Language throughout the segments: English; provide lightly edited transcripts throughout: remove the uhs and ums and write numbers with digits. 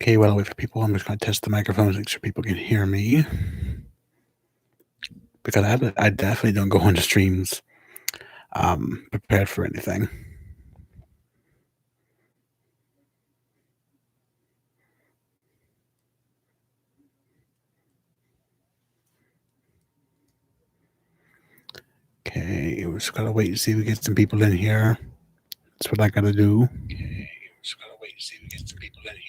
Okay, while I wait for people, I'm just going to test the microphones, make sure people can hear me. Because I definitely don't go into streams prepared for anything. Okay, we're just going to wait and see if we get some people in here. That's what I got to do. Okay, just got to wait and see if we get some people in here.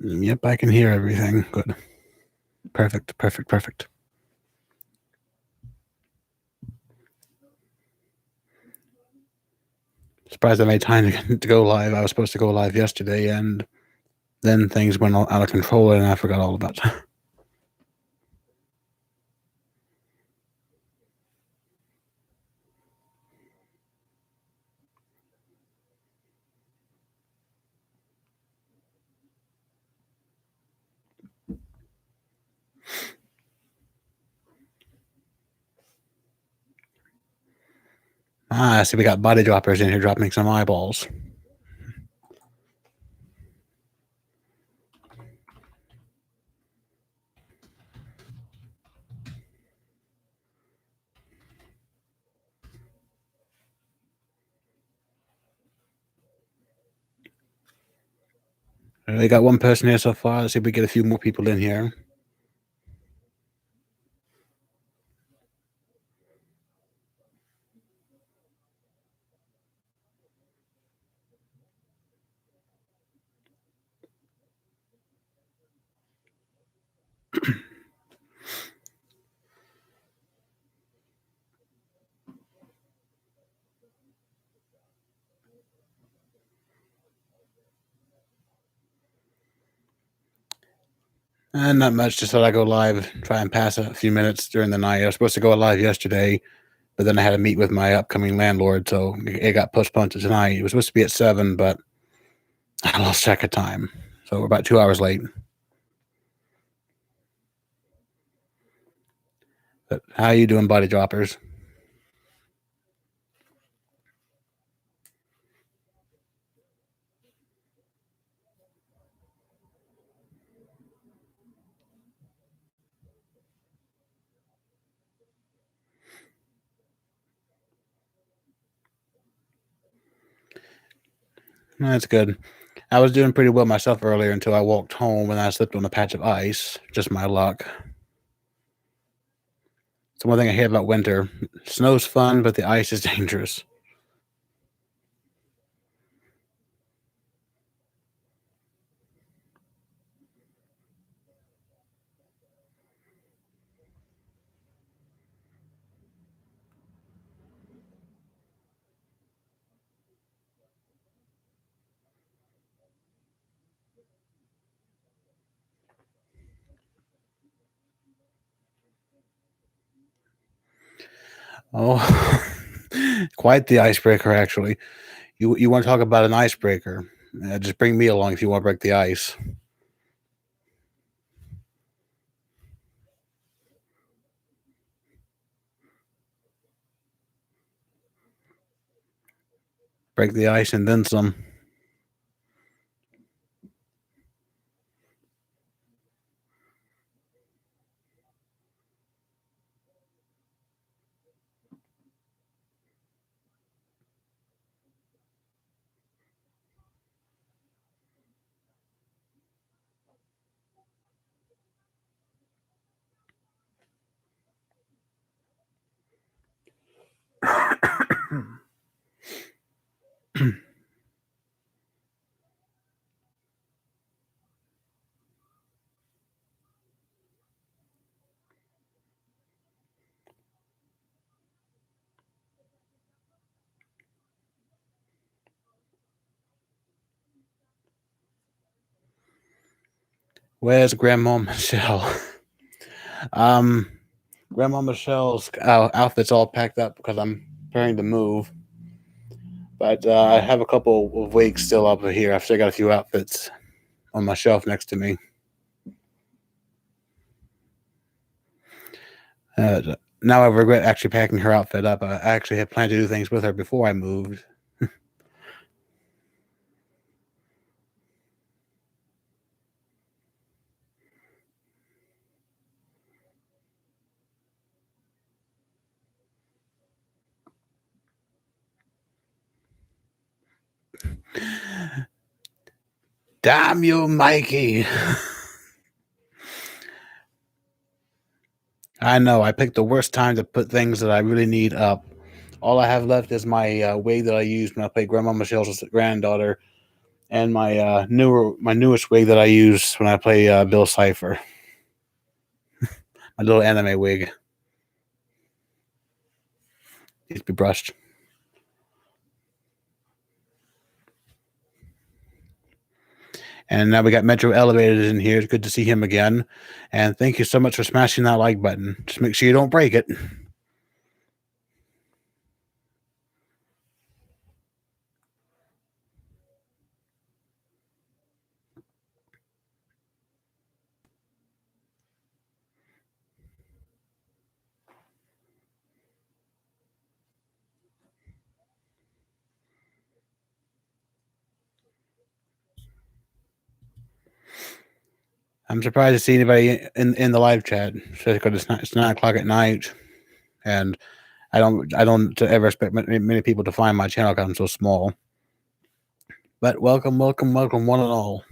Yep, I can hear everything. Good. Perfect, perfect, perfect. Surprised I made time to go live. I was supposed to go live yesterday, and then things went out of control, and I forgot all about it. I see we got body droppers in here dropping some eyeballs. We got one person here so far. Let's see if we get a few more people in here. And not much, just thought I'd go live, try and pass a few minutes during the night. I was supposed to go live yesterday, but then I had to meet with my upcoming landlord, so it got postponed to tonight. It was supposed to be at 7, but I lost track of time. So we're about 2 hours late. But how you doing, body droppers? That's good. I was doing pretty well myself earlier until I walked home and I slipped on a patch of ice. Just my luck. It's one thing I hate about winter. Snow's fun, but the ice is dangerous. Oh, quite the icebreaker, actually. You want to talk about an icebreaker? Just bring me along if you want to break the ice. Break the ice and then some. Where's Grandma Michelle? Grandma Michelle's outfit's all packed up because I'm preparing to move. But I have a couple of wigs still up here. I've still got a few outfits on my shelf next to me. Now I regret actually packing her outfit up. I actually had planned to do things with her before I moved. Damn you, Mikey. I know, I picked the worst time to put things that I really need up. All I have left is my wig that I used when I played Grandma Michelle's granddaughter, and my newest wig that I use when I play Bill Cipher. My little anime wig needs to be brushed. And now we got Metro Elevated in here. It's good to see him again. And thank you so much for smashing that like button. Just make sure you don't break it. I'm surprised to see anybody in the live chat, because it's 9 o'clock at night, and I don't ever expect many people to find my channel because I'm so small. But welcome, welcome, welcome, one and all.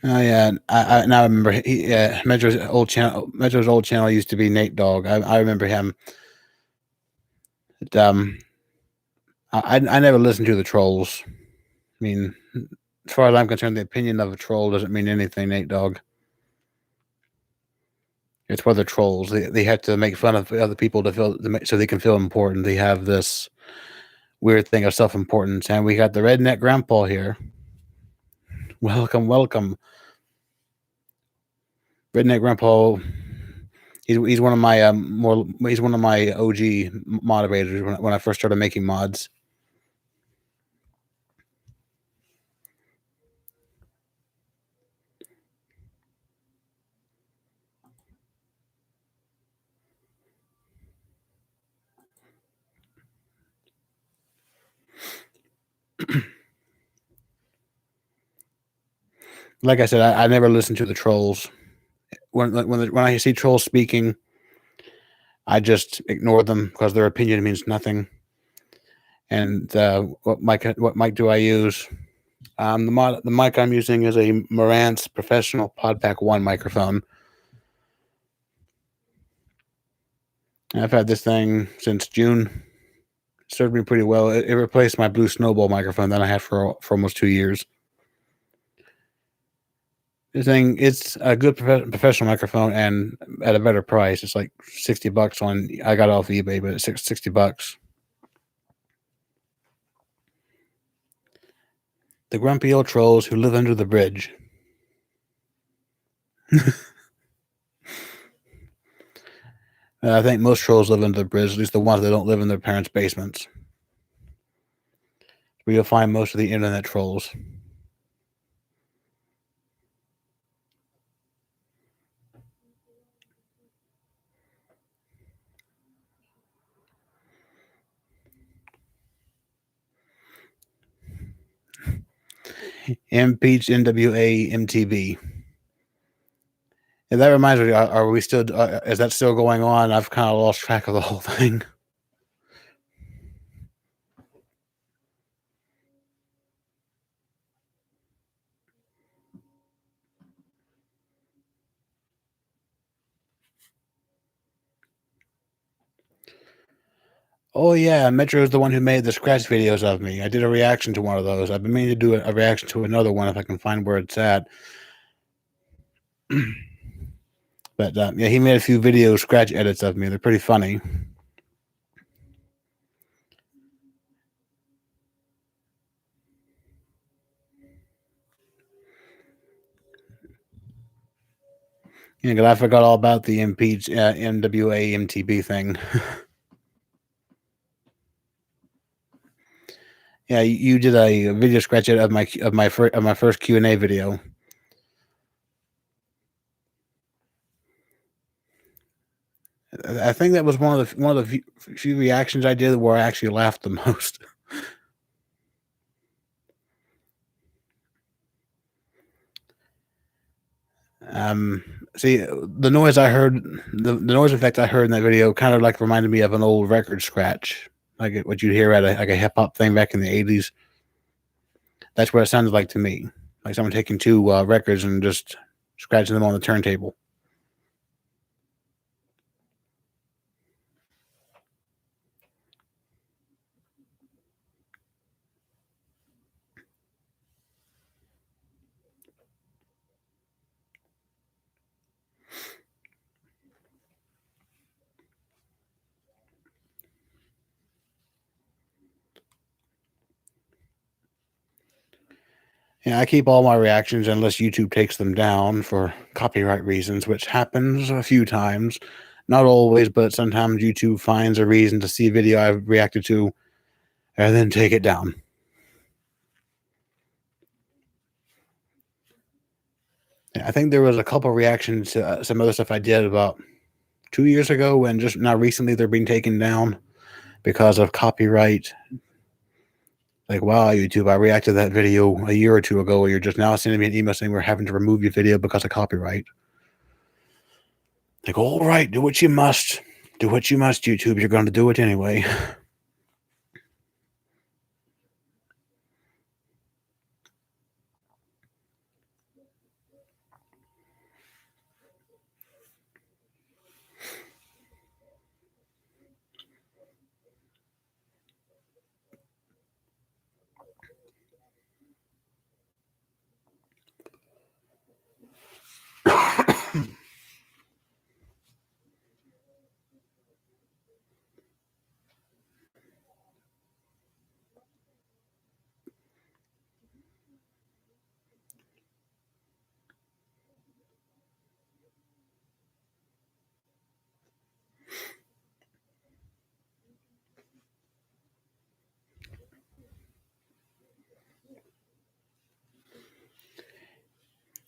Oh yeah, I now remember. Metro's old channel. Metro's old channel used to be Nate Dogg. I remember him. But, I never listened to the trolls. I mean, as far as I'm concerned, the opinion of a troll doesn't mean anything, Nate Dogg. It's where the trolls. They have to make fun of other people so they can feel important. They have this weird thing of self-importance, and we got the redneck grandpa here. Welcome, welcome, redneck grandpa. He's one of my he's one of my OG moderators when I first started making mods. Like I said, I never listened to the trolls. When I see trolls speaking, I just ignore them because their opinion means nothing. And what mic do I use? The mic I'm using is a Marantz Professional PodPack 1 microphone. I've had this thing since June. It served me pretty well. It replaced my Blue Snowball microphone that I had for almost 2 years. This thing, it's a good professional microphone and at a better price. It's like $60 I got it off eBay, but it's $60. The grumpy old trolls who live under the bridge. I think most trolls live under the bridge, at least the ones that don't live in their parents' basements. Where you'll find most of the internet trolls. Impeach NWA MTV. And that reminds me, are we still? Is that still going on? I've kind of lost track of the whole thing. Oh yeah, Metro is the one who made the scratch videos of me. I did a reaction to one of those. I've been meaning to do a reaction to another one if I can find where it's at. But yeah, he made a few video scratch edits of me. They're pretty funny. Yeah, 'cause I forgot all about the MWA MTB thing. Yeah, you did a video scratch of my first Q&A video. I think that was one of the few reactions I did where I actually laughed the most. Um, See, the noise I heard, the noise effect I heard in that video kind of like reminded me of an old record scratch, like what you'd hear at a hip hop thing back in the '80s. That's what it sounded like to me, like someone taking two records and just scratching them on the turntable. Yeah, I keep all my reactions unless YouTube takes them down for copyright reasons, which happens a few times. Not always, but sometimes YouTube finds a reason to see a video I've reacted to and then take it down. I think there was a couple reactions to some other stuff I did about 2 years ago, and just now recently they're being taken down because of copyright. Like, wow, YouTube, I reacted to that video a year or two ago. You're just now sending me an email saying we're having to remove your video because of copyright. Like, all right, do what you must. Do what you must, YouTube. You're going to do it anyway.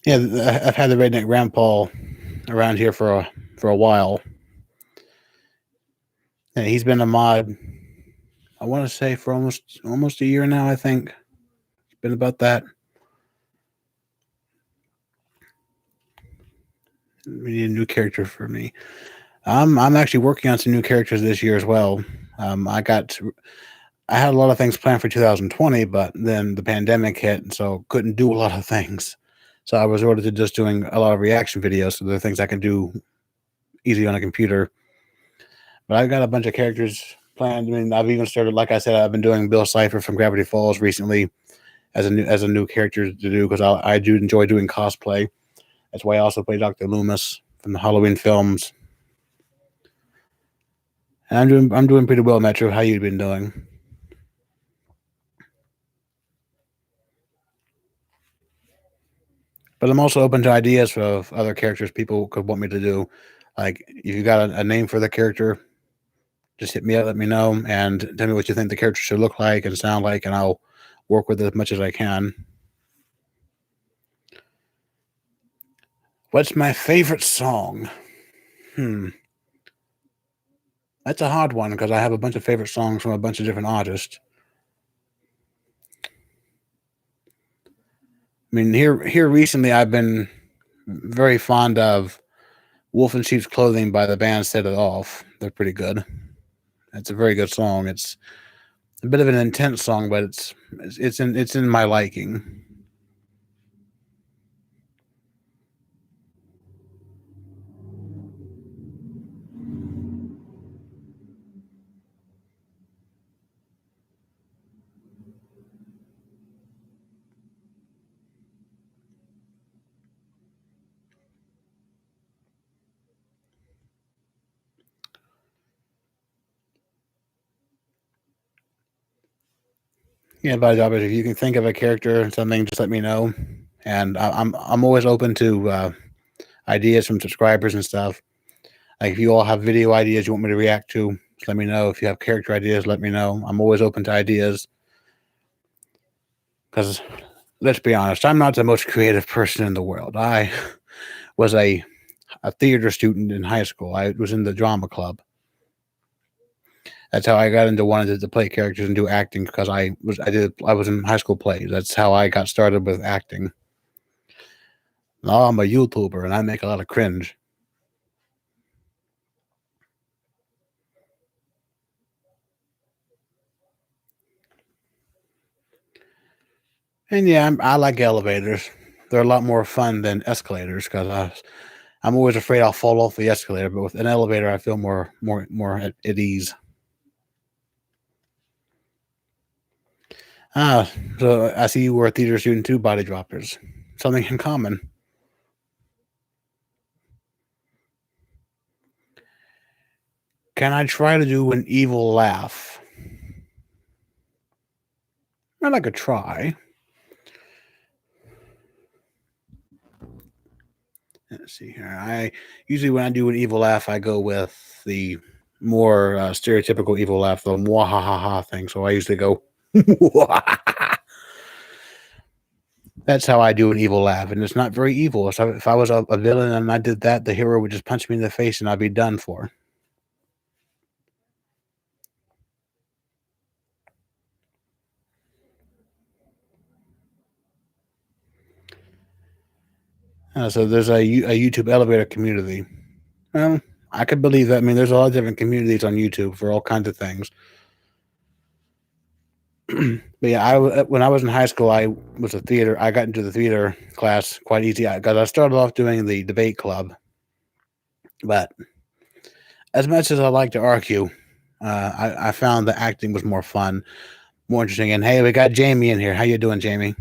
Yeah, I've had the redneck grandpa around here for a while. And he's been a mod, I want to say, for almost a year now, I think. It's been about that. We need a new character for me. I'm actually working on some new characters this year as well. I had a lot of things planned for 2020, but then the pandemic hit, so couldn't do a lot of things. So I was ordered to just doing a lot of reaction videos. So the things I can do easy on a computer. But I've got a bunch of characters planned. I mean, I've even started, like I said, I've been doing Bill Cipher from Gravity Falls recently as a new character to do because I do enjoy doing cosplay. That's why I also play Dr. Loomis from the Halloween films. And I'm doing pretty well, Metro. How you been doing? But I'm also open to ideas of other characters people could want me to do. Like, if you got a name for the character, just hit me up, let me know, and tell me what you think the character should look like and sound like, and I'll work with it as much as I can. What's my favorite song? Hmm, that's a hard one because I have a bunch of favorite songs from a bunch of different artists. I mean, here recently, I've been very fond of "Wolf in Sheep's Clothing" by the band Set It Off. They're pretty good. It's a very good song. It's a bit of an intense song, but it's in my liking. Yeah, by job, if you can think of a character or something, just let me know. And I'm always open to ideas from subscribers and stuff. Like if you all have video ideas you want me to react to, just let me know. If you have character ideas, let me know. I'm always open to ideas because let's be honest, I'm not the most creative person in the world. I was a theater student in high school. I was in the drama club. That's how I got into wanting to play characters and do acting because I was in high school plays. That's how I got started with acting. Now I'm a YouTuber and I make a lot of cringe. And yeah, I like elevators. They're a lot more fun than escalators because I'm always afraid I'll fall off the escalator. But with an elevator, I feel more at ease. Ah, so I see you were a theater student too, body droppers. Something in common. Can I try to do an evil laugh? I like a try. Let's see here. I usually when I do an evil laugh, I go with the more stereotypical evil laugh, the mwahaha thing. So I usually go. That's how I do an evil laugh, and it's not very evil. So if I was a villain and I did that, the hero would just punch me in the face and I'd be done for. So there's a YouTube elevator community. Well, I could believe that. I mean, there's a lot of different communities on YouTube for all kinds of things. But yeah, when I was in high school, I was a theater. I got into the theater class quite easy because I started off doing the debate club. But as much as I like to argue, I found the acting was more fun, more interesting. And hey, we got Jamie in here. How you doing, Jamie?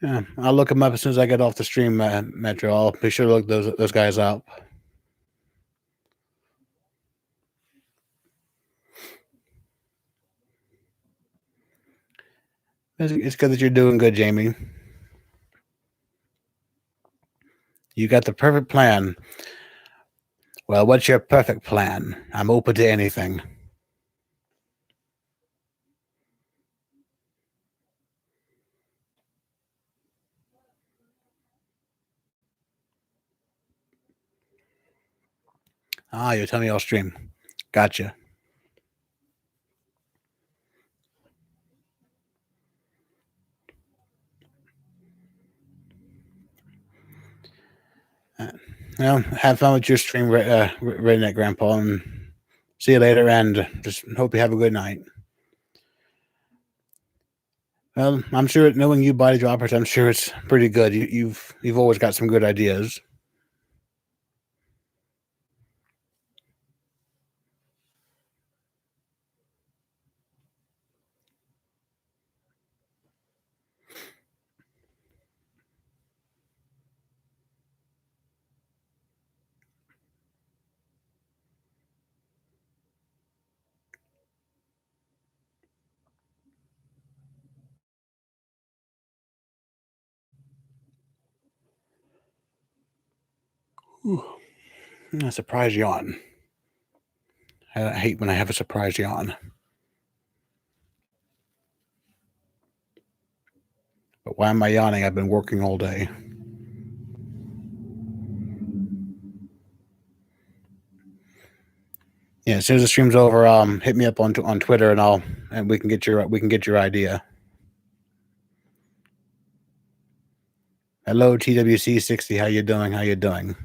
Yeah, I'll look them up as soon as I get off the stream, Metro. I'll be sure to look those guys up. It's good that you're doing good, Jamie. You got the perfect plan. Well, what's your perfect plan? I'm open to anything. Ah, you're telling me I'll stream. Gotcha. Uh, well, have fun with your stream, Redneck Grandpa, and see you later. And just hope you have a good night. Well, I'm sure knowing you, body droppers, I'm sure it's pretty good. You've always got some good ideas. Whew. A surprise yawn. I hate when I have a surprise yawn. But why am I yawning? I've been working all day. Yeah, as soon as the stream's over, hit me up on Twitter and we can get your idea. Hello, TWC60. How you doing? How you doing?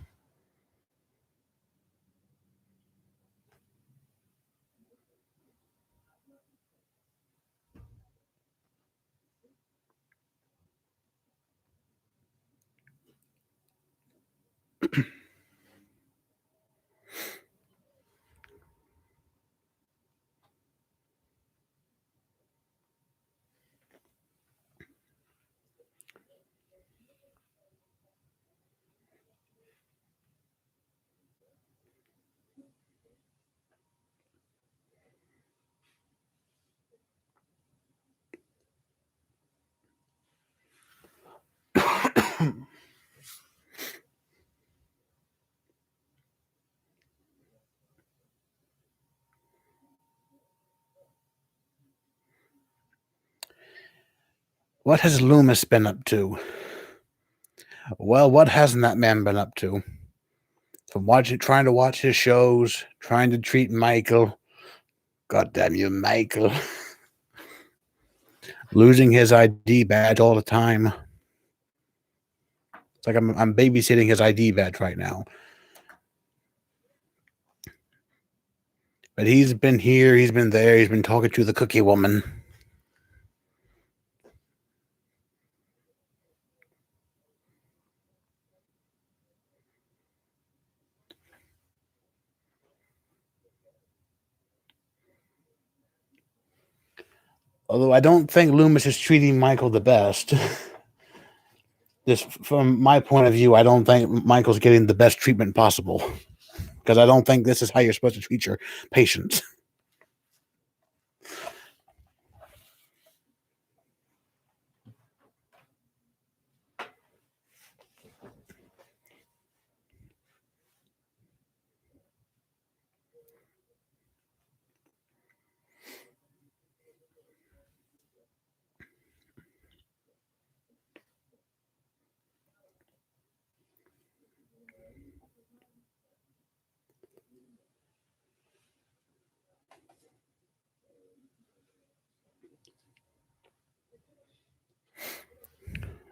What has Loomis been up to? Well, what hasn't that man been up to? From trying to watch his shows, trying to treat Michael. God damn you, Michael. Losing his ID badge all the time. It's like I'm babysitting his ID badge right now. But he's been here, he's been there, he's been talking to the cookie woman. Although I don't think Loomis is treating Michael the best. Just from my point of view, I don't think Michael's getting the best treatment possible. Because I don't think this is how you're supposed to treat your patients.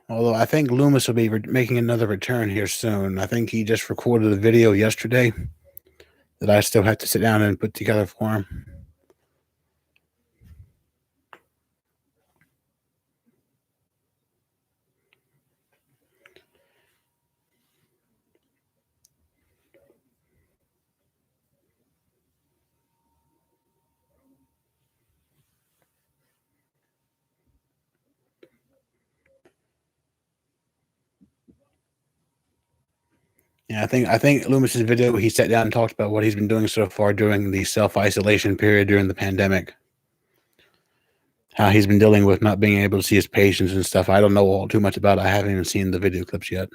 Although I think Loomis will be making another return here soon. I think he just recorded a video yesterday that I still have to sit down and put together for him. Yeah, I think Loomis's video, he sat down and talked about what he's been doing so far during the self-isolation period during the pandemic. How he's been dealing with not being able to see his patients and stuff. I don't know all too much about it. I haven't even seen the video clips yet.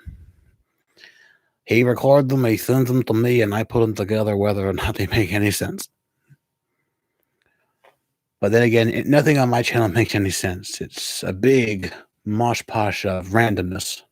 He records them, he sends them to me, and I put them together whether or not they make any sense. But then again, nothing on my channel makes any sense. It's a big mosh posh of randomness.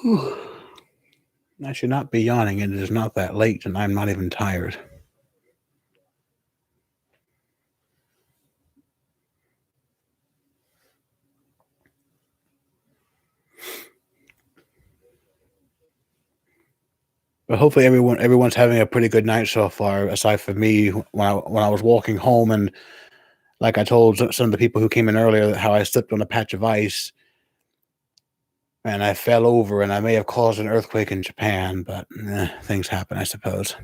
Whew. I should not be yawning. It is not that late, and I'm not even tired. But hopefully, everyone's having a pretty good night so far. Aside from me, when I was walking home, and like I told some of the people who came in earlier, how I slipped on a patch of ice and I fell over, and I may have caused an earthquake in Japan. But things happen, I suppose.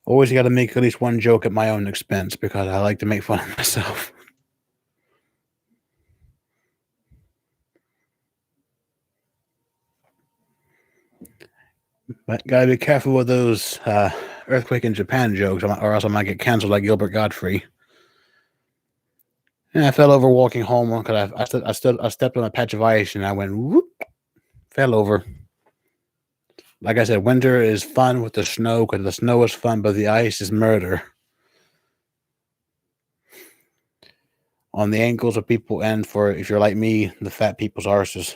Always got to make at least one joke at my own expense because I like to make fun of myself. But gotta be careful with those earthquake in Japan jokes, or else I might get canceled like Gilbert Godfrey. And I fell over walking home because I stepped on a patch of ice and I went whoop, fell over. Like I said, winter is fun with the snow because the snow is fun, but the ice is murder. On the ankles of people, and for if you're like me, the fat people's arses.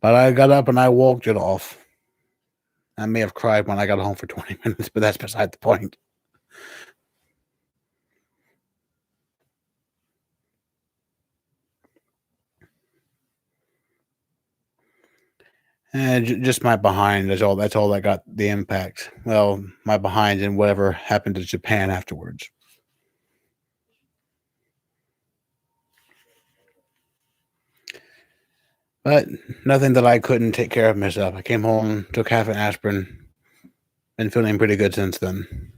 But I got up and I walked it off. I may have cried when I got home for 20 minutes, but that's beside the point. Just my behind. That's all that got the impact. Well, my behind and whatever happened to Japan afterwards. But nothing that I couldn't take care of myself. I came home, took half an aspirin, been feeling pretty good since then.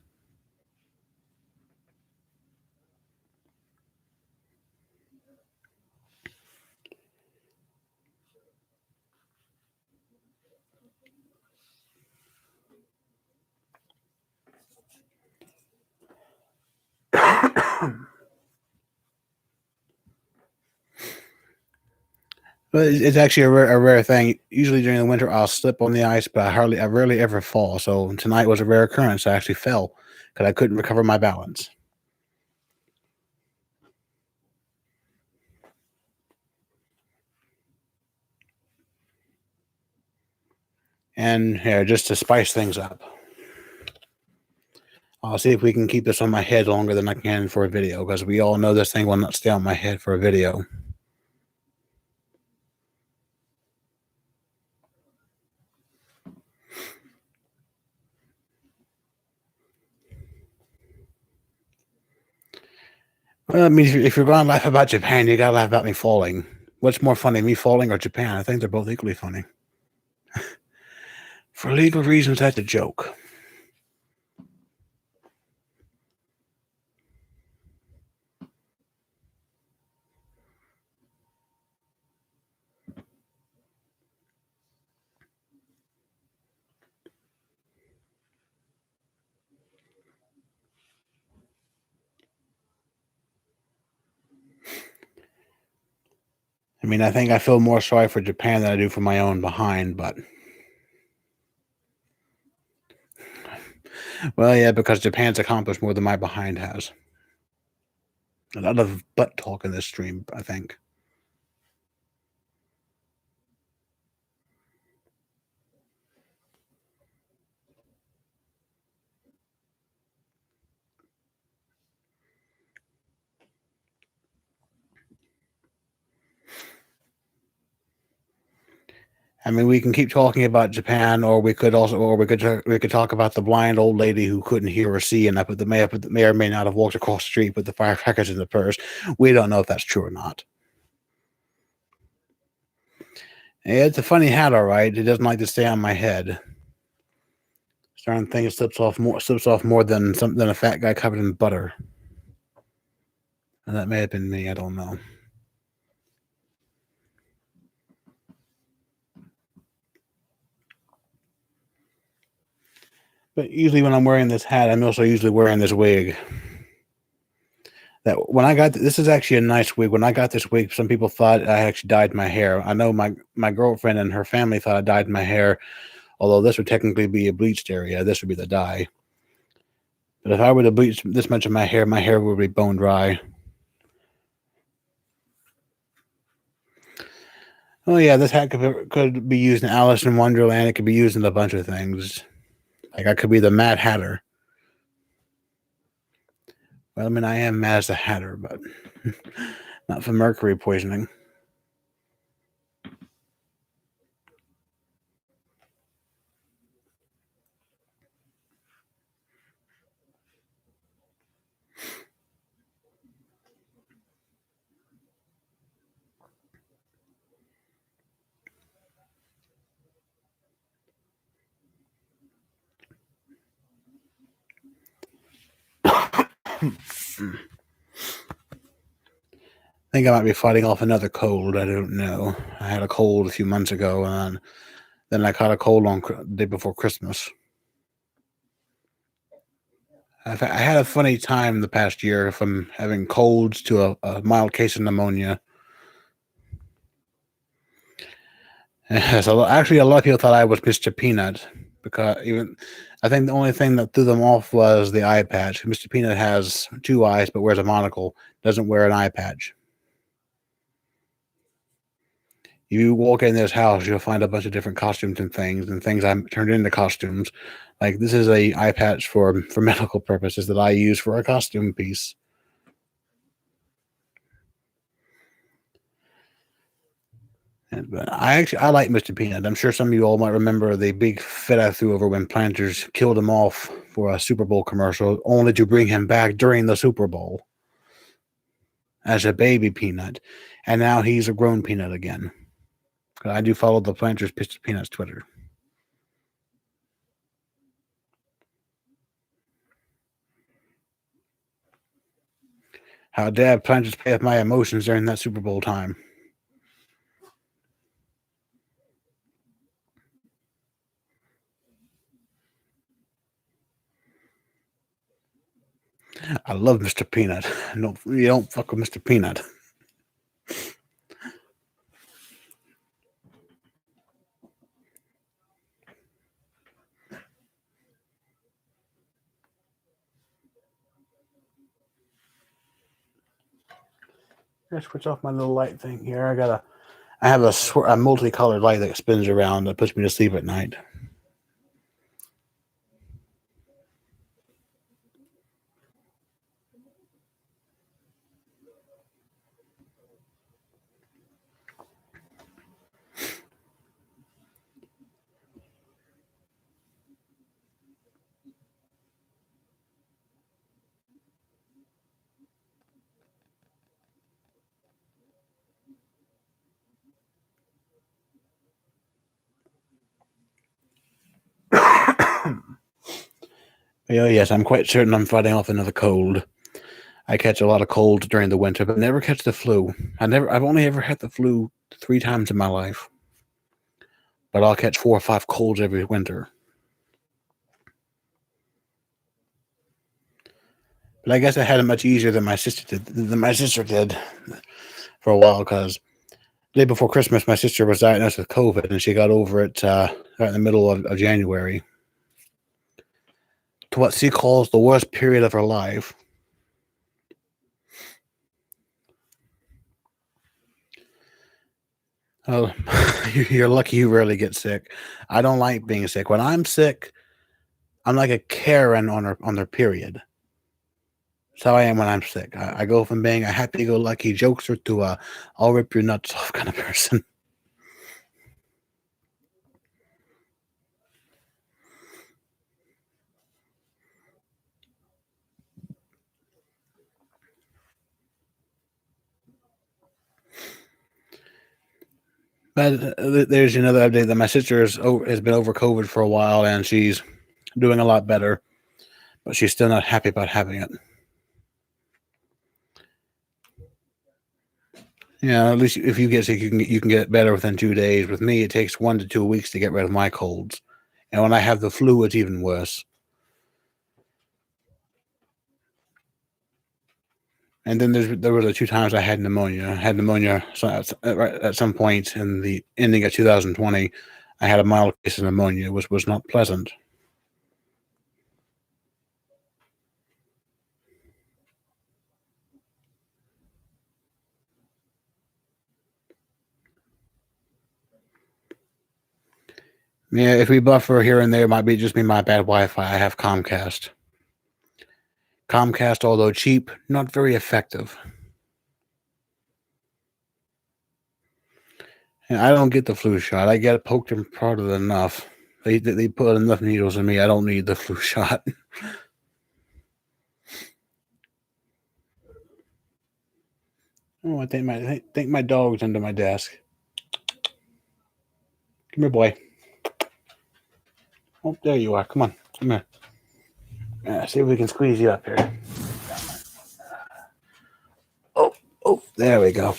But it's actually a rare thing. Usually during the winter, I'll slip on the ice, but I rarely ever fall. So tonight was a rare occurrence. I actually fell because I couldn't recover my balance. And here, just to spice things up, I'll see if we can keep this on my head longer than I can for a video, because we all know this thing will not stay on my head for a video. Well, I mean, if you're going to laugh about Japan, you got to laugh about me falling. What's more funny, me falling or Japan? I think they're both equally funny. For legal reasons, that's a joke. I mean, I think I feel more sorry for Japan than I do for my own behind, but well, yeah, because Japan's accomplished more than my behind has. A lot of butt talk in this stream, I think. I mean, we can keep talking about Japan, or we could talk about the blind old lady who couldn't hear or see, and may or may not have walked across the street with the firecrackers in the purse. We don't know if that's true or not. Yeah, it's a funny hat, all right. It doesn't like to stay on my head. Certain thing slips off more than a fat guy covered in butter. And that may have been me. I don't know. But usually when I'm wearing this hat, I'm also usually wearing this wig. That when I got this is actually a nice wig. When I got this wig, some people thought I actually dyed my hair. I know my girlfriend and her family thought I dyed my hair, although this would technically be a bleached area. This would be the dye. But if I were to bleach this much of my hair would be bone dry. Oh yeah, this hat could be used in Alice in Wonderland. It could be used in a bunch of things. Like I could be the Mad Hatter. Well, I mean, I am mad as a hatter, but not for mercury poisoning. I think I might be fighting off another cold. I don't know. I had a cold a few months ago, and then I caught a cold on the day before Christmas. I had a funny time the past year from having colds to a mild case of pneumonia. So actually, a lot of people thought I was Mr. Peanut because I think the only thing that threw them off was the eye patch. Mr. Peanut has two eyes but wears a monocle, doesn't wear an eye patch. You walk in this house, you'll find a bunch of different costumes and things I turned into costumes. Like this is a eye patch for medical purposes that I use for a costume piece. But I like Mr. Peanut. I'm sure some of you all might remember the big fit I threw over when Planters killed him off for a Super Bowl commercial, only to bring him back during the Super Bowl as a baby peanut, and now he's a grown peanut again. I do follow the Planters Mr. Peanuts Twitter. How dad Planters play with my emotions during that Super Bowl time. I love Mr. Peanut. No, you don't fuck with Mr. Peanut. I switch off my little light thing here. I have a multicolored light that spins around that puts me to sleep at night. Yes, I'm quite certain I'm fighting off another cold. I catch a lot of colds during the winter, but never catch the flu. I've only ever had the flu 3 times in my life. But I'll catch 4 or 5 colds every winter. But I guess I had it much easier than my sister did for a while, because the day before Christmas, my sister was diagnosed with COVID, and she got over it right in the middle of January. To what she calls the worst period of her life. Oh, you're lucky you rarely get sick. I don't like being sick. When I'm sick, I'm like a Karen on their period. That's how I am when I'm sick. I go from being a happy-go-lucky jokester to a I'll rip your nuts off kind of person. But there's another update that my sister has been over COVID for a while, and she's doing a lot better, but she's still not happy about having it. Yeah, at least if you get sick, you can get better within 2 days. With me, it takes 1 to 2 weeks to get rid of my colds, and when I have the flu, it's even worse. And then there were the 2 times I had pneumonia. I had pneumonia at some point in the ending of 2020. I had a mild case of pneumonia, which was not pleasant. Yeah, if we buffer here and there, it might be just be my bad Wi-Fi. I have Comcast. Comcast, although cheap, not very effective. And I don't get the flu shot. I get poked and prodded enough. They put enough needles in me. I don't need the flu shot. Oh, I think my dog's under my desk. Come here, boy. Oh, there you are. Come on. Come here. See if we can squeeze you up here. Oh, there we go.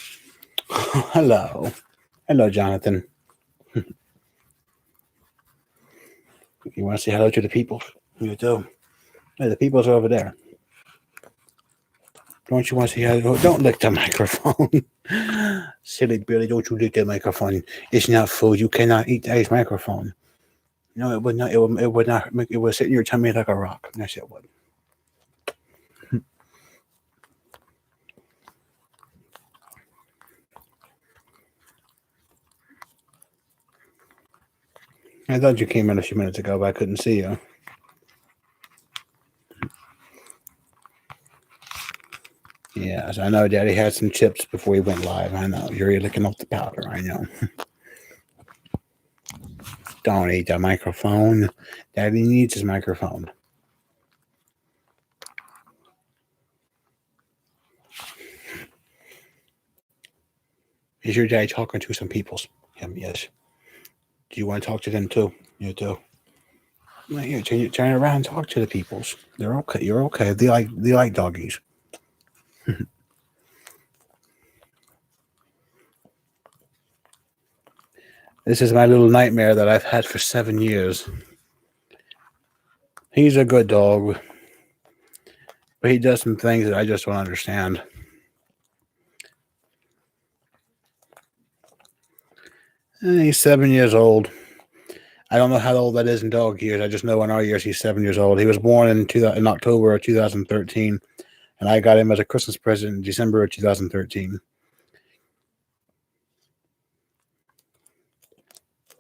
Hello. Hello, Jonathan. You want to say hello to the people? You do. Hey, the peoples are over there. Don't you want to say hello? Don't lick the microphone. Silly Billy, don't you lick the microphone. It's not food. You cannot eat that microphone. No, it would not. It would not. It would sit in your tummy like a rock. Yes, it would. I thought you came in a few minutes ago, but I couldn't see you. Yes, I know Daddy had some chips before he went live. I know. You're licking off the powder. I know. Don't eat the microphone. Daddy needs his microphone. Is your dad talking to some peoples? Yes. Do you want to talk to them too? You too. Well, here, turn around and talk to the peoples. They're okay. You're okay. They like doggies. This is my little nightmare that I've had for 7 years. He's a good dog, but he does some things that I just don't understand. And he's 7 years old. I don't know how old that is in dog years. I just know in our years he's 7 years old. He was born in October of 2013, and I got him as a Christmas present in December of 2013.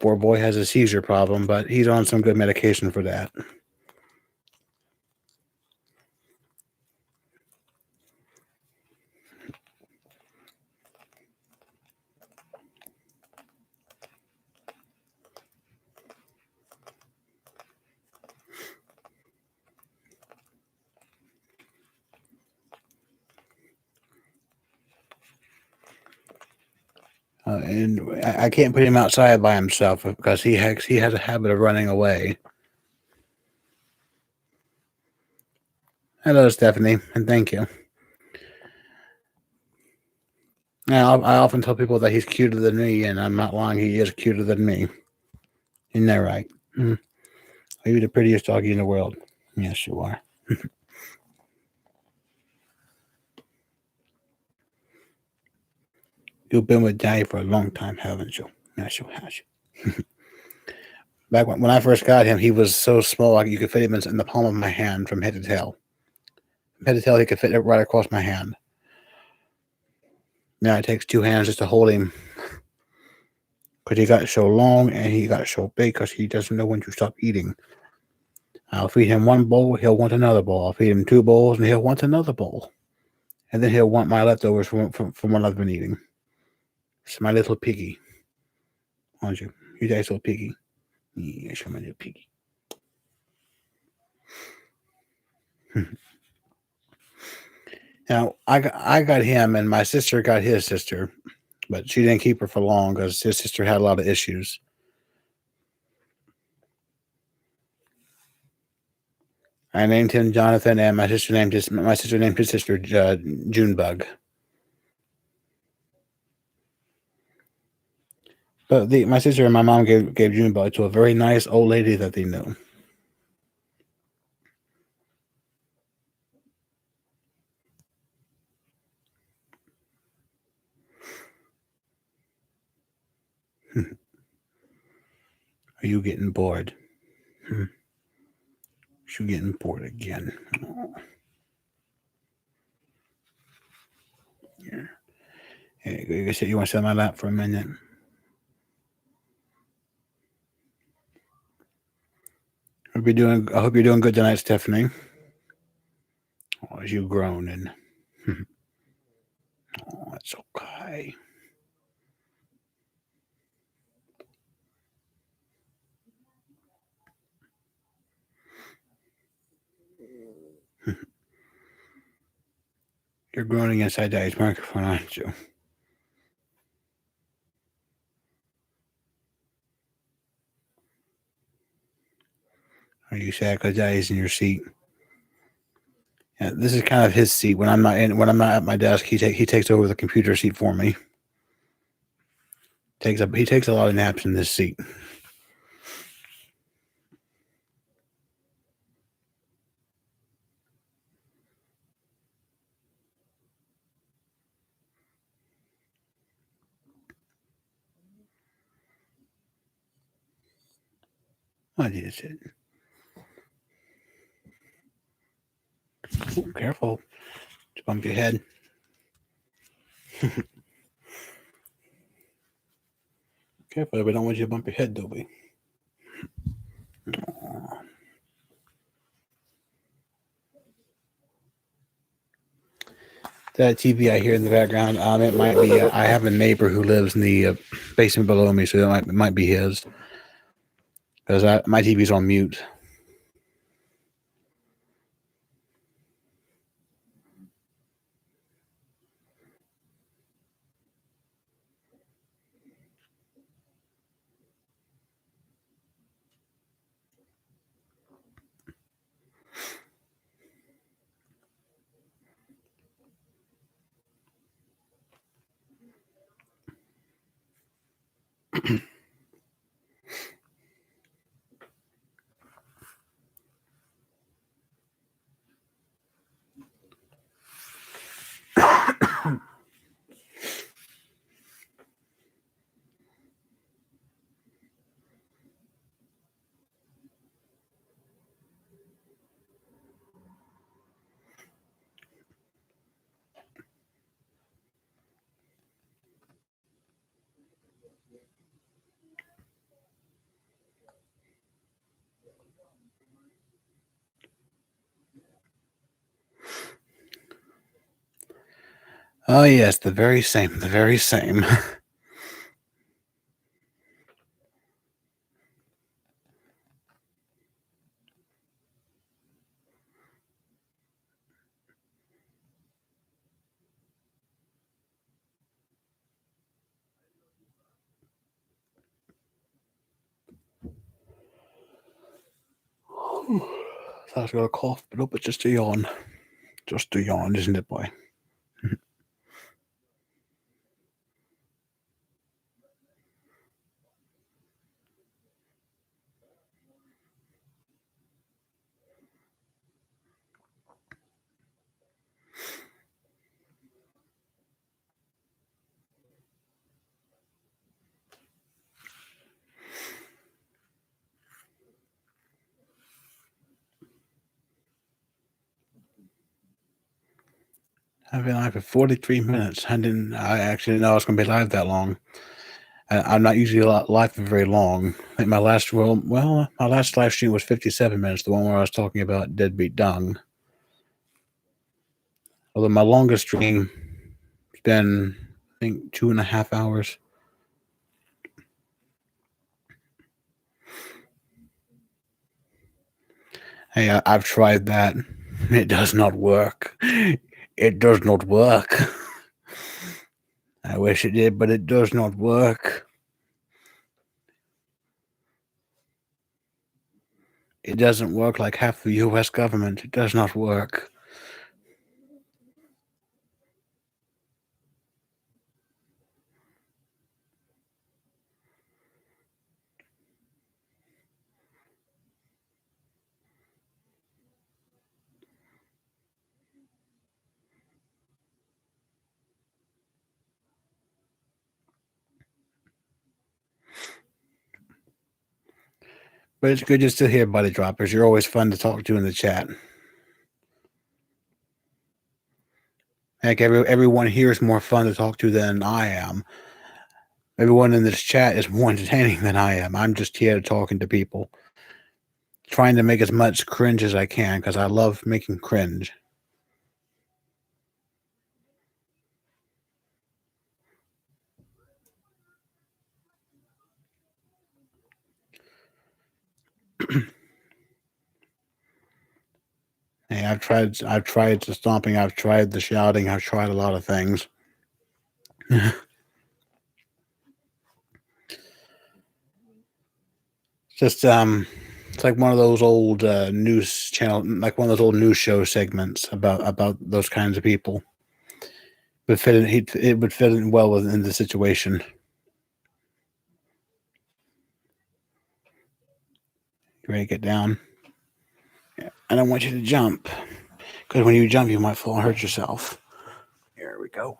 Poor boy has a seizure problem, but he's on some good medication for that. And I can't put him outside by himself because he has a habit of running away. Hello, Stephanie, and thank you. Now, I often tell people that he's cuter than me, and I'm not lying. He is cuter than me. Isn't that right? Mm-hmm. Are you the prettiest doggy in the world? Yes, you are. You've been with Daddy for a long time, haven't you? Yes, you have. Back when I first got him, he was so small, like you could fit him in the palm of my hand from head to tail. From head to tail, he could fit it right across my hand. Now it takes 2 hands just to hold him because he got so long and he got so big because he doesn't know when to stop eating. I'll feed him 1 bowl, he'll want another bowl. I'll feed him 2 bowls, and he'll want another bowl. And then he'll want my leftovers from what I've been eating. It's my little piggy. Aren't you? Your dad's little piggy. Yes, you're my little piggy. Now, I got him, and my sister got his sister, but she didn't keep her for long because his sister had a lot of issues. I named him Jonathan, and my sister named his sister Junebug. But my sister and my mom gave Junebug to a very nice old lady that they knew. Are you getting bored? You getting bored again? Oh. Yeah. Hey, you want to sit on my lap for a minute? I hope you're doing good tonight, Stephanie. Oh, you groaning. Oh, it's okay. You're groaning inside Daddy's microphone, aren't you? Are you sad because Daddy's in your seat? Yeah, this is kind of his seat. When I'm not at my desk, he takes over the computer seat for me. He takes a lot of naps in this seat. What is it? Oh, careful. Just bump your head. Careful, we don't want you to bump your head, do we? Aww. That TV I hear in the background, it might be. I have a neighbor who lives in the basement below me, so it might be his. because my TV's on mute. Oh yes, the very same, the very same. I was gonna cough, but nope, it's just a yawn. Just a yawn, isn't it, boy? I've been live for 43 minutes. I actually didn't know I was gonna be live that long. I'm not usually live for very long. I think my last live stream was 57 minutes, the one where I was talking about deadbeat dung. Although my longest stream has been, I think, 2.5 hours. Hey, I've tried that. It does not work. It does not work. I wish it did, but it does not work. It doesn't work like half the US government. It does not work. But it's good you're still here, buddy droppers. You're always fun to talk to in the chat. Heck, everyone here is more fun to talk to than I am. Everyone in this chat is more entertaining than I am. I'm just here talking to people, trying to make as much cringe as I can because I love making cringe. Hey, I've tried the stomping, I've tried the shouting, I've tried a lot of things. Just it's like one of those old news channel, like one of those old news show segments about those kinds of people. But it would fit in well within the situation. You ready to get down? Yeah. I don't want you to jump because when you jump, you might fall and hurt yourself. Here we go.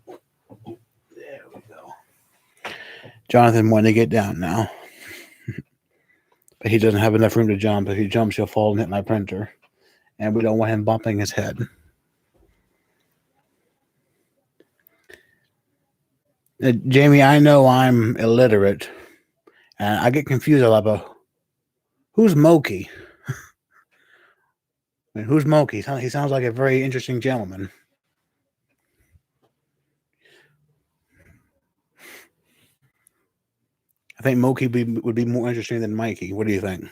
There we go. Jonathan wanted to get down now, but he doesn't have enough room to jump. If he jumps, he'll fall and hit my printer, and we don't want him bumping his head. Jamie, I know I'm illiterate, and I get confused a lot about who's Moki. I mean, who's Moki? He sounds like a very interesting gentleman. think Moki would be more interesting than Mikey. What do you think?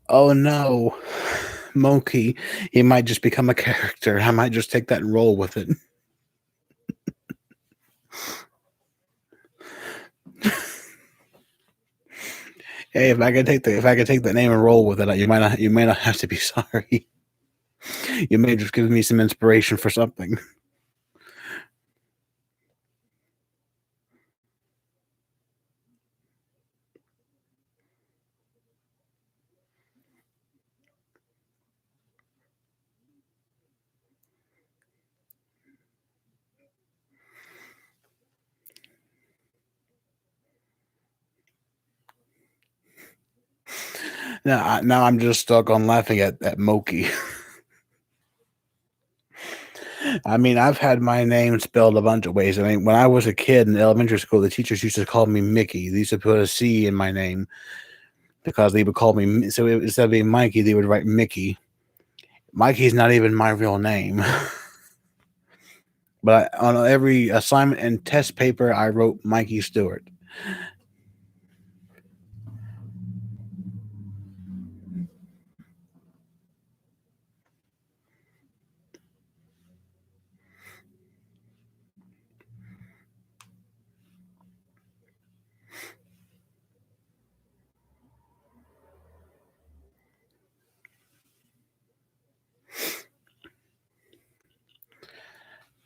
Oh no, Moki. He might just become a character. I might just take that and roll with it. Hey, if I could take that name and roll with it, you may not have to be sorry. You may just give me some inspiration for something. Now I'm just stuck on laughing at Moki. I mean, I've had my name spelled a bunch of ways. I mean, when I was a kid in elementary school, the teachers used to call me Mickey. They used to put a C in my name because they would call me. So instead of being Mikey, they would write Mickey. Mikey's not even my real name. But on every assignment and test paper, I wrote Mikey Stewart.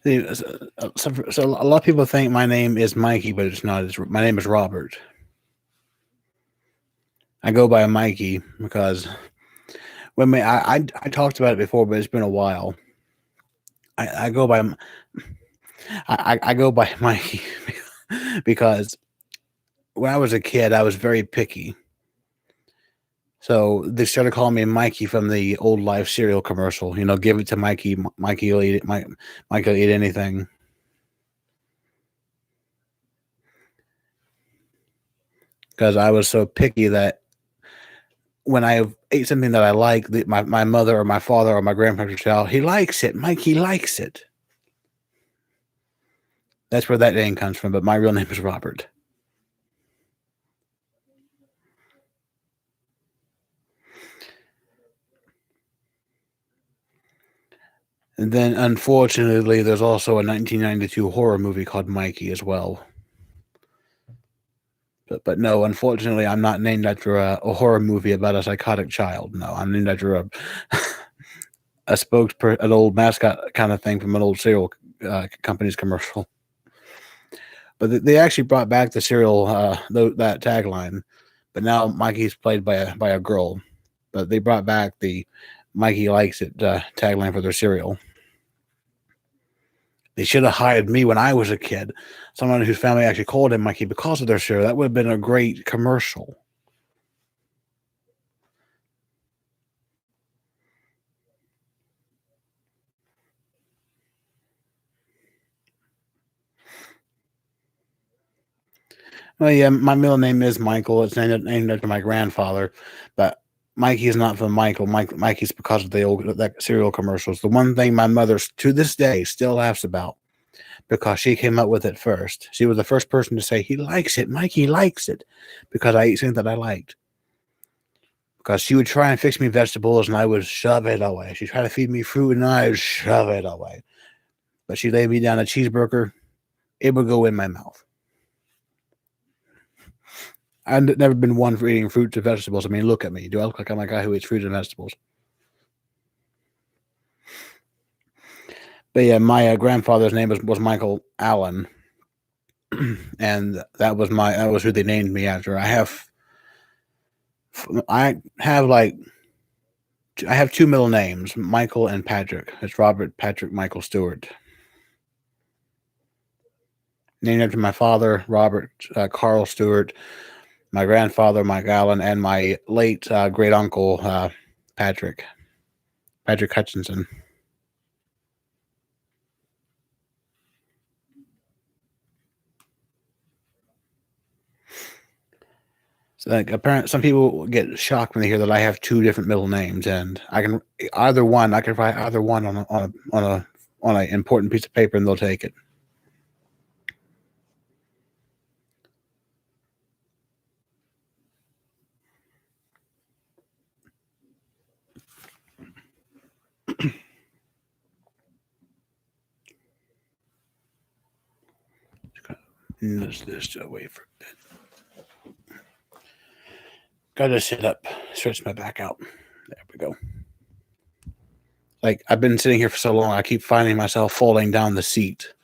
So a lot of people think my name is Mikey, but it's not. My name is Robert. I go by Mikey because I talked about it before, but it's been a while. I go by I go by Mikey because when I was a kid, I was very picky. So they started calling me Mikey from the old Life cereal commercial. You know, give it to Mikey. Mikey will eat it. Mikey will eat anything. Because I was so picky that when I ate something that I like, my mother or my father or my grandparents would say, "He likes it, Mike. He likes it." That's where that name comes from. But my real name is Robert. And then, unfortunately, there's also a 1992 horror movie called Mikey as well. But no, unfortunately, I'm not named after a horror movie about a psychotic child. No, I'm named after an old mascot kind of thing from an old cereal company's commercial. But they actually brought back the cereal that tagline. But now Mikey's played by a girl. But they brought back the Mikey likes it tagline for their cereal. They should have hired me when I was a kid, someone whose family actually called him Mikey because of their cereal. That would have been a great commercial. Well, yeah, my middle name is Michael. It's named after my grandfather, but Mikey is not from Michael. Mikey's because of the old that cereal commercials. The one thing my mother to this day still laughs about because she came up with it first. She was the first person to say he likes it. Mikey likes it because I ate something that I liked. Because she would try and fix me vegetables and I would shove it away. She'd try to feed me fruit and I would shove it away. But she laid me down a cheeseburger, it would go in my mouth. I've never been one for eating fruits and vegetables. I mean, look at me. Do I look like I'm a guy who eats fruits and vegetables? But yeah, my grandfather's name was Michael Allen, and that was who they named me after. I have like I have two middle names, Michael and Patrick. It's Robert Patrick Michael Stewart. Named after my father, Robert Carl Stewart. my grandfather, Mike Allen, and my late great uncle, Patrick Hutchinson. So, like, apparently, some people get shocked when they hear that I have two different middle names, and I can either one. I can write either one on an important piece of paper, and they'll take it. Let's just wait for a bit. Gotta sit up, stretch my back out. There we go. Like, I've been sitting here for so long, I keep finding myself falling down the seat.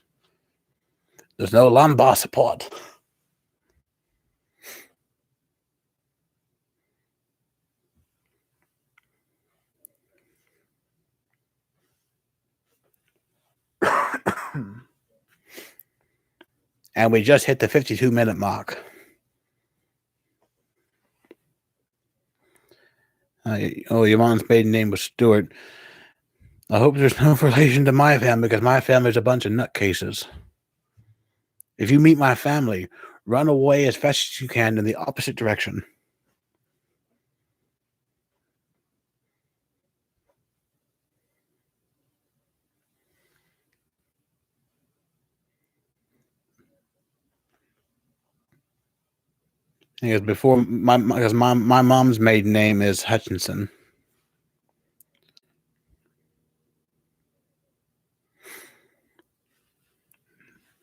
There's no lumbar support. And we just hit the 52-minute mark. Your mom's maiden name was Stewart. I hope there's no relation to my family, because my family's a bunch of nutcases. If you meet my family, run away as fast as you can in the opposite direction. Because before my mom's maiden name is Hutchinson.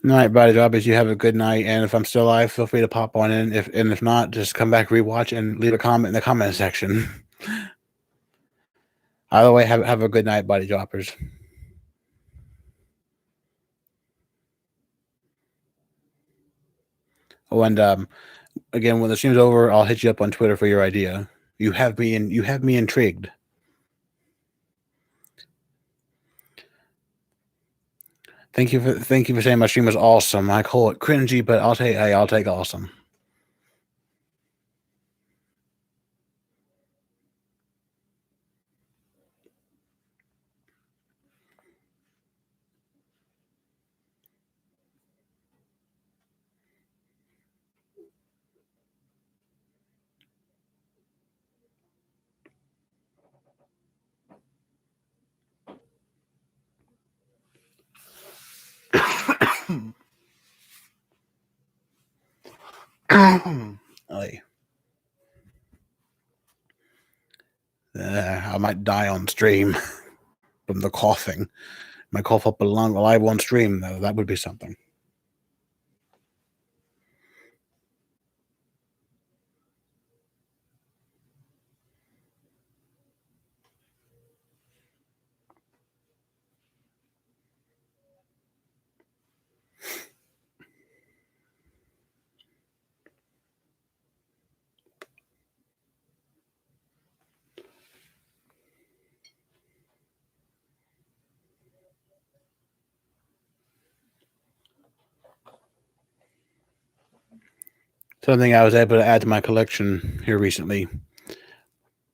All right, buddy droppers, you have a good night. And if I'm still alive, feel free to pop on in. If not, just come back, rewatch, and leave a comment in the comment section. Either way, have a good night, buddy droppers. Oh, and again, when the stream's over, I'll hit you up on Twitter for your idea. You have me intrigued. Thank you for saying my stream was awesome. I call it cringy, but I'll take awesome. I might die on stream from the coughing. Might cough up a lung live on stream, though. That would be something. Something I was able to add to my collection here recently.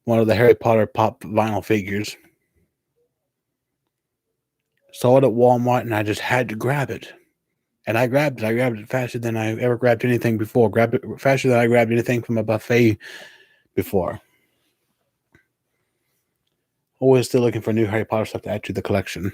One of the Harry Potter pop vinyl figures. Saw it at Walmart, and I just had to grab it. And I grabbed it. I grabbed it faster than I ever grabbed anything before. Grabbed it faster than I grabbed anything from a buffet before. Always still looking for new Harry Potter stuff to add to the collection.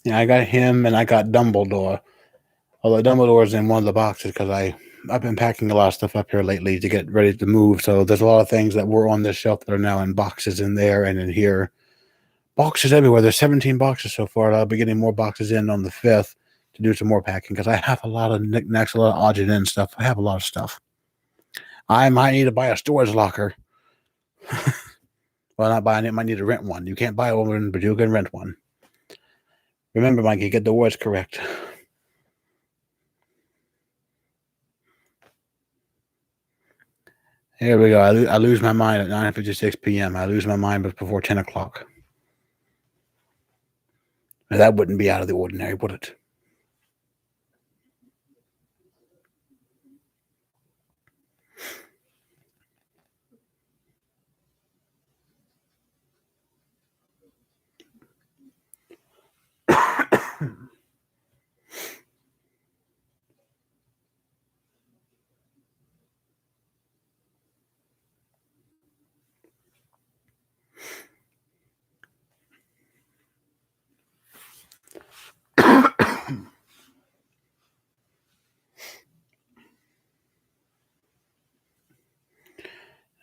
Yeah, I got him, and I got Dumbledore. Although Dumbledore's in one of the boxes, because I've been packing a lot of stuff up here lately to get ready to move. So there's a lot of things that were on this shelf that are now in boxes in there and in here. Boxes everywhere. There's 17 boxes so far. I'll be getting more boxes in on the 5th to do some more packing, because I have a lot of knickknacks, a lot of odds and ends stuff. I have a lot of stuff. I might need to buy a storage locker. Well, not buying it. I might need to rent one. You can't buy one, but you can rent one. Remember, Mikey, get the words correct. Here we go. I lose my mind at 9:56 p.m. I lose my mind before 10 o'clock. Now, that wouldn't be out of the ordinary, would it?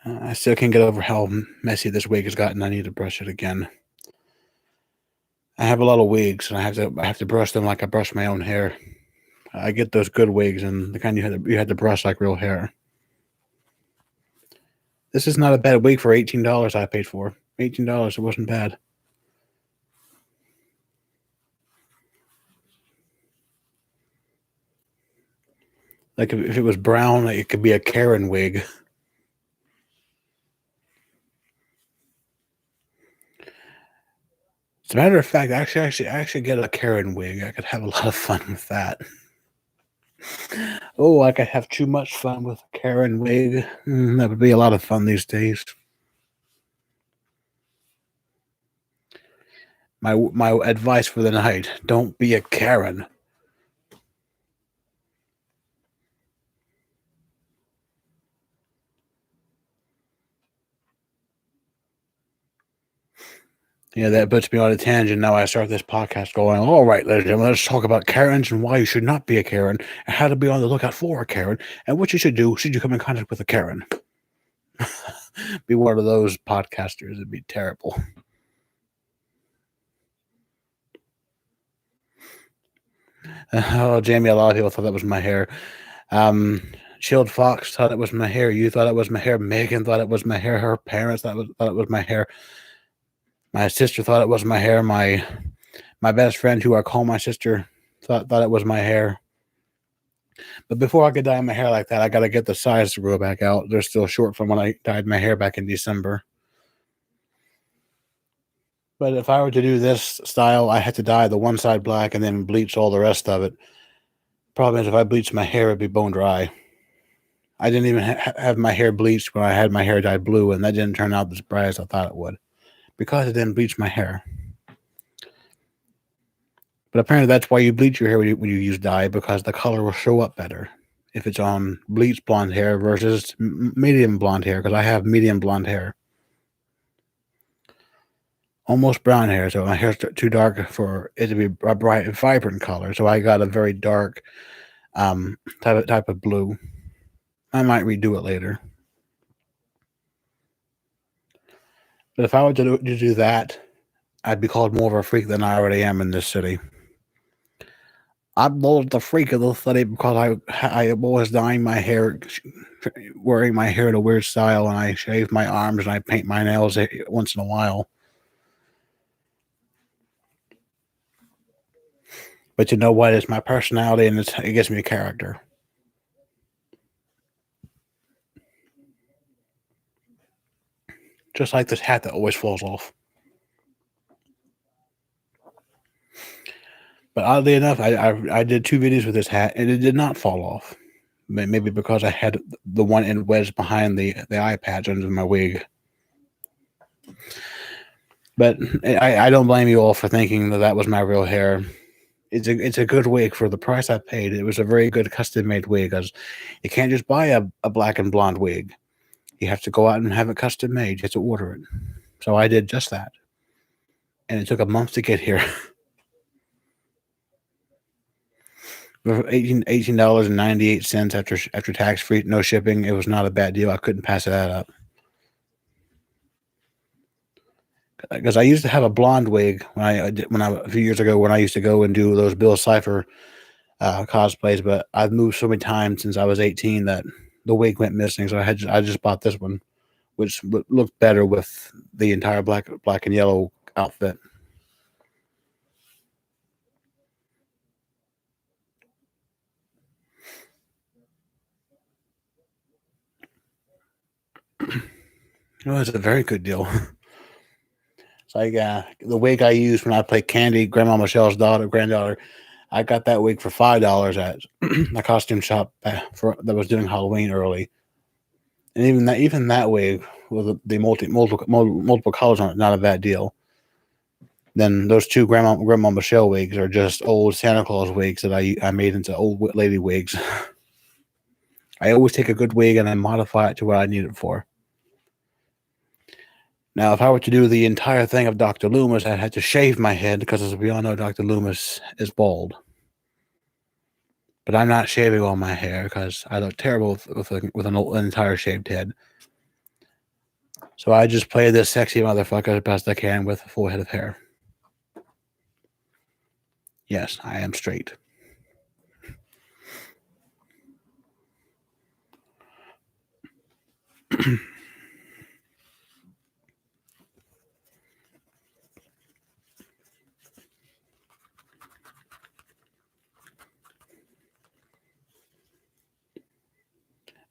I still can't get over how messy this wig has gotten. I need to brush it again. I have a lot of wigs, and I have to brush them like I brush my own hair. I get those good wigs, and the kind you had to brush like real hair. This is not a bad wig for $18 I paid for. $18, it wasn't bad. Like if it was brown, it could be a Karen wig. As a matter of fact, I actually get a Karen wig. I could have a lot of fun with that. Oh, I could have too much fun with a Karen wig. That would be a lot of fun these days. My advice for the night: don't be a Karen. Yeah, that puts me on a tangent. Now I start this podcast going, all right, ladies and gentlemen, let's talk about Karens and why you should not be a Karen, and how to be on the lookout for a Karen, and what you should do should you come in contact with a Karen. Be one of those podcasters. It'd be terrible. Oh, Jamie, a lot of people thought that was my hair. Shield Fox thought it was my hair. You thought it was my hair. Megan thought it was my hair. Her parents thought it was my hair. My sister thought it was my hair. My best friend, who I call my sister, thought it was my hair. But before I could dye my hair like that, I got to get the sides to grow back out. They're still short from when I dyed my hair back in December. But if I were to do this style, I had to dye the one side black and then bleach all the rest of it. Problem is, if I bleached my hair, it'd be bone dry. I didn't even have my hair bleached when I had my hair dyed blue, and that didn't turn out as bright as I thought it would because I didn't bleach my hair. But apparently that's why you bleach your hair when you use dye, because the color will show up better if it's on bleached blonde hair versus medium blonde hair, because I have medium blonde hair. Almost brown hair, so my hair's too dark for it to be a bright and vibrant color. So I got a very dark type of blue. I might redo it later. But if I were to do that, I'd be called more of a freak than I already am in this city. I'm more the freak of the city because I am always dyeing my hair, wearing my hair in a weird style, and I shave my arms and I paint my nails once in a while. But you know what? It's my personality, and it gives me a character. Just like this hat that always falls off. But oddly enough, I did 2 videos with this hat, and it did not fall off. Maybe because I had the one end wedged behind the eye patch under my wig. But I don't blame you all for thinking that was my real hair. It's a good wig for the price I paid. It was a very good custom-made wig, because you can't just buy a black and blonde wig. You have to go out and have it custom made. You have to order it. So I did just that. And it took a month to get here. For $18.98 after tax free, no shipping. It was not a bad deal. I couldn't pass that up. Because I used to have a blonde wig a few years ago, when I used to go and do those Bill Cipher cosplays. But I've moved so many times since I was 18 that the wig went missing. So I just bought this one, which looked better with the entire black and yellow outfit. It was a very good deal. It's like the wig I used when I played Candy, Grandma Michelle's granddaughter. I got that wig for $5 at the costume shop that was doing Halloween early, and even that wig with the multiple colors on it, not a bad deal. Then those two Grandma Michelle wigs are just old Santa Claus wigs that I made into old lady wigs. I always take a good wig and I modify it to what I need it for. Now, if I were to do the entire thing of Dr. Loomis, I'd have to shave my head because, as we all know, Dr. Loomis is bald. But I'm not shaving all my hair because I look terrible with an entire shaved head. So I just play this sexy motherfucker as best I can with a full head of hair. Yes, I am straight.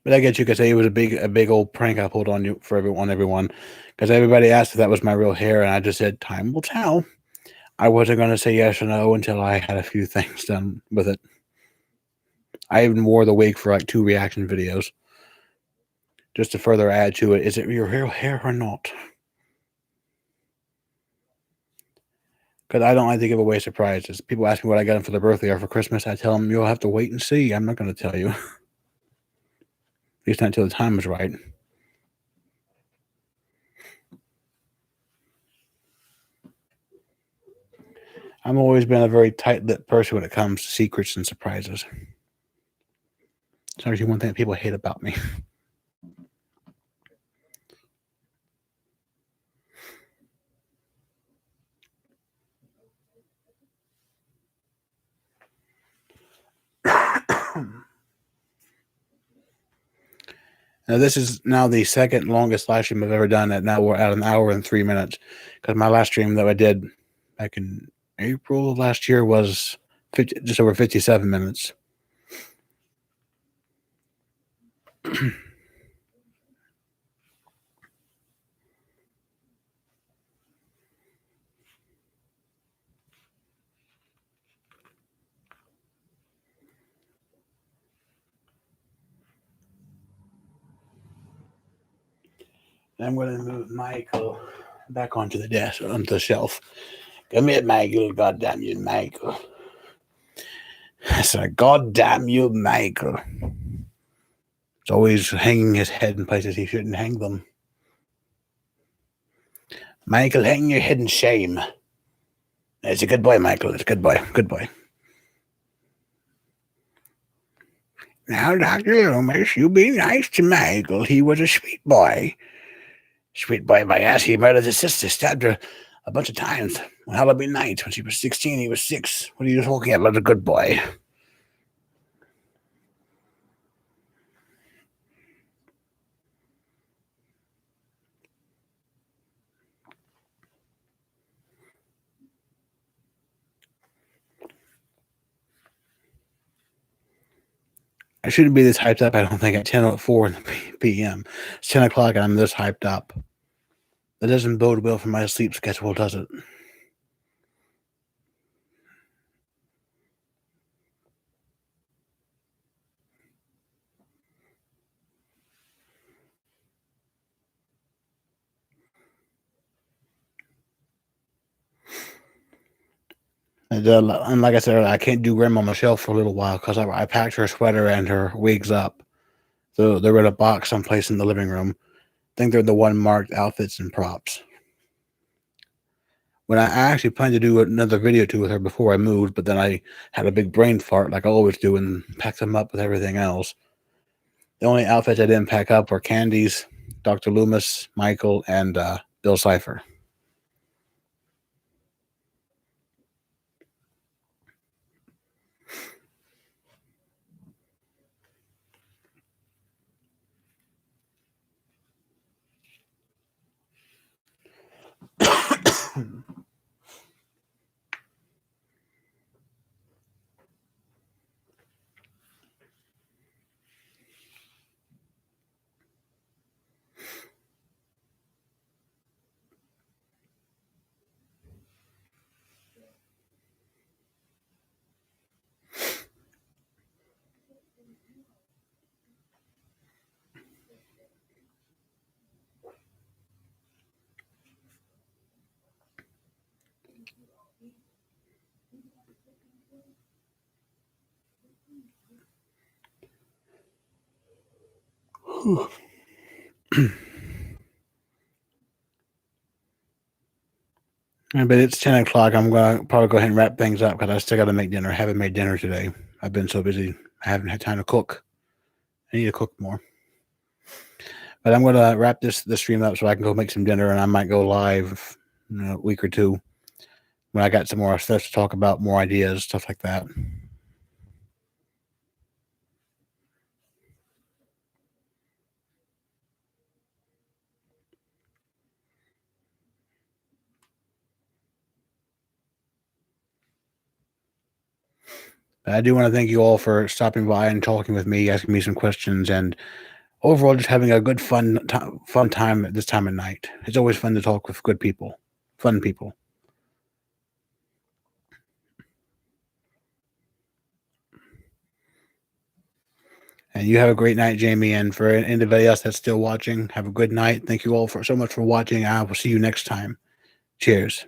But I get you because it was a big old prank I pulled on you for everyone. Because everybody asked if that was my real hair, and I just said time will tell. I wasn't going to say yes or no until I had a few things done with it. I even wore the wig for like 2 reaction videos just to further add to it. Is it your real hair or not? Because I don't like to give away surprises. People ask me what I got them for their birthday or for Christmas. I tell them you'll have to wait and see. I'm not going to tell you. At least not until the time is right. I've always been a very tight-lipped person when it comes to secrets and surprises. It's actually one thing that people hate about me. Now, this is now the second longest live stream I've ever done. Now we're at an hour and 3 minutes. Because my last stream that I did back in April of last year was just over 57 minutes. I'm going to move Michael back onto the desk, onto the shelf. Come here, Michael. Goddamn you, Michael. I said, goddamn you, Michael. He's always hanging his head in places he shouldn't hang them. Michael, hang your head in shame. It's a good boy, Michael. It's a good boy. Good boy. Now, Dr. Loomis, you be nice to Michael. He was a sweet boy. Sweet boy, my ass. He murdered his sister, stabbed her a bunch of times on Halloween night. When she was 16, he was 6. What are you talking about? A good boy. I shouldn't be this hyped up, I don't think, at 10:04 in the p.m. It's 10 o'clock and I'm this hyped up. That doesn't bode well for my sleep schedule, does it? And like I said, I can't do Grandma Michelle for a little while because I packed her sweater and her wigs up. So they're in a box someplace in the living room. I think they're the one marked outfits and props. When I actually planned to do another video too with her before I moved, but then I had a big brain fart like I always do and packed them up with everything else. The only outfits I didn't pack up were Candy's, Dr. Loomis, Michael, and Bill Cipher. But it's 10 o'clock. I'm gonna probably go ahead and wrap things up because I still got to make dinner. I haven't made dinner today. I've been so busy. I haven't had time to cook. I need to cook more. But I'm gonna wrap this stream up so I can go make some dinner, and I might go live in a week or two when I got some more stuff to talk about, more ideas, stuff like that. But I do want to thank you all for stopping by and talking with me, asking me some questions, and overall just having a good fun time at this time of night. It's always fun to talk with good people, fun people. And you have a great night, Jamie. And for anybody else that's still watching, have a good night. Thank you all for so much for watching. I will see you next time. Cheers.